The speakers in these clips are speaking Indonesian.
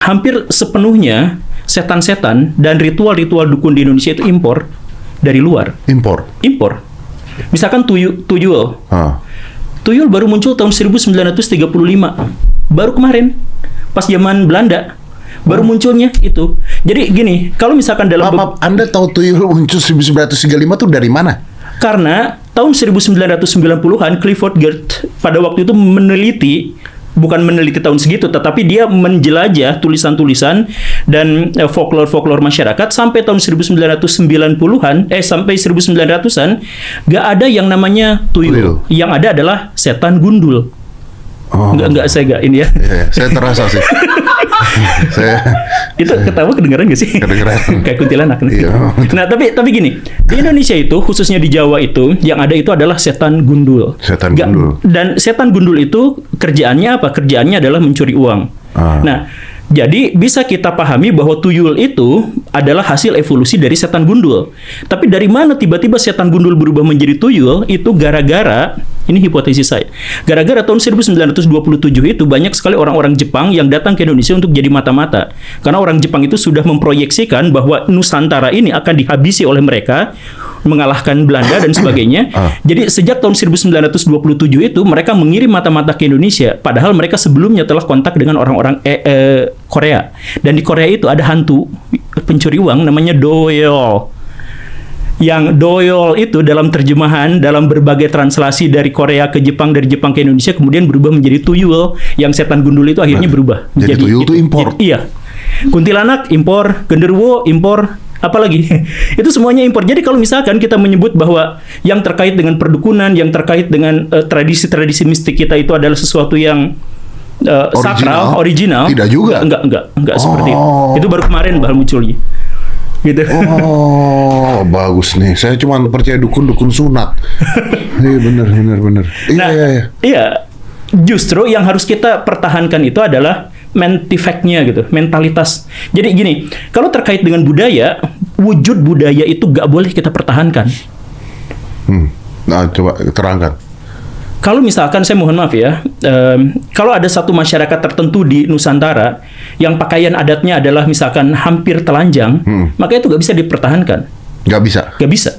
hampir sepenuhnya setan-setan dan ritual-ritual dukun di Indonesia itu impor dari luar. Impor. Misalkan tuyul. Tuyul baru muncul tahun 1935. Baru kemarin, pas zaman Belanda. Baru munculnya itu. Jadi gini, kalau misalkan dalam... Anda tahu tuyul muncul 1935 tuh dari mana? Karena tahun 1990-an Clifford Geertz pada waktu itu bukan meneliti tahun segitu, tetapi dia menjelajah tulisan-tulisan dan folklore masyarakat sampai tahun 1990-an, sampai 1900-an, gak ada yang namanya tuyul. Yang ada adalah setan gundul. Enggak saya gak ini ya. Iya, saya terasa sih. Itu ketawa kedengeran gak sih? Kedengeran. Kayak kuntilanak. Iya. Nah, tapi gini, di Indonesia itu, khususnya di Jawa itu, yang ada itu adalah setan gundul. Dan setan gundul itu kerjaannya apa? Kerjaannya adalah mencuri uang. Nah, jadi bisa kita pahami bahwa tuyul itu adalah hasil evolusi dari setan gundul. Tapi dari mana tiba-tiba setan gundul berubah menjadi tuyul? Itu gara-gara, ini hipotesis saya, gara-gara tahun 1927 itu banyak sekali orang-orang Jepang yang datang ke Indonesia untuk jadi mata-mata. Karena orang Jepang itu sudah memproyeksikan bahwa Nusantara ini akan dihabisi oleh mereka, mengalahkan Belanda dan sebagainya. Jadi sejak tahun 1927 itu mereka mengirim mata-mata ke Indonesia, padahal mereka sebelumnya telah kontak dengan orang-orang Korea. Dan di Korea itu ada hantu pencuri uang namanya doyol. Yang doyol itu dalam terjemahan, dalam berbagai translasi dari Korea ke Jepang, dari Jepang ke Indonesia, kemudian berubah menjadi tuyul. Yang setan gundul itu akhirnya berubah. Jadi tuyul itu impor? Iya. Kuntilanak impor, genderuwo impor, apalagi itu semuanya impor. Jadi kalau misalkan kita menyebut bahwa yang terkait dengan perdukunan, yang terkait dengan tradisi-tradisi mistik kita itu adalah sesuatu yang sakral, original, tidak juga. Enggak seperti itu. Itu baru kemarin baru munculnya. Gitu. Bagus nih. Saya cuma percaya dukun-dukun sunat. Iya benar. Iya. Justru yang harus kita pertahankan itu adalah mentifactnya gitu, mentalitas. Jadi gini, kalau terkait dengan budaya, wujud budaya itu nggak boleh kita pertahankan. Nah, coba terangkan. Kalau misalkan, saya mohon maaf ya, kalau ada satu masyarakat tertentu di Nusantara yang pakaian adatnya adalah misalkan hampir telanjang, maka itu nggak bisa dipertahankan. Nggak bisa? Nggak bisa.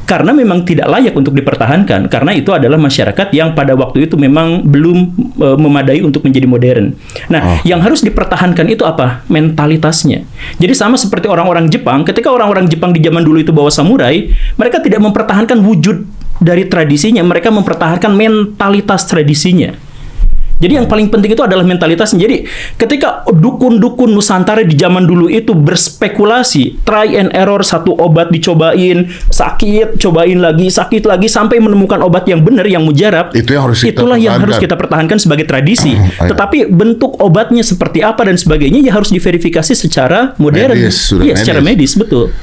Karena memang tidak layak untuk dipertahankan, karena itu adalah masyarakat yang pada waktu itu memang belum memadai untuk menjadi modern. Nah, yang harus dipertahankan itu apa? Mentalitasnya. Jadi sama seperti orang-orang Jepang, ketika orang-orang Jepang di zaman dulu itu bawa samurai, mereka tidak mempertahankan wujud dari tradisinya, mereka mempertahankan mentalitas tradisinya. Jadi yang paling penting itu adalah mentalitasnya. Jadi ketika dukun-dukun Nusantara di zaman dulu itu berspekulasi, try and error, satu obat dicobain, sakit, cobain lagi, sakit lagi, sampai menemukan obat yang benar, yang mujarab, itulah yang harus kita pertahankan sebagai tradisi. Tetapi bentuk obatnya seperti apa dan sebagainya ya harus diverifikasi secara modern. Secara medis, betul.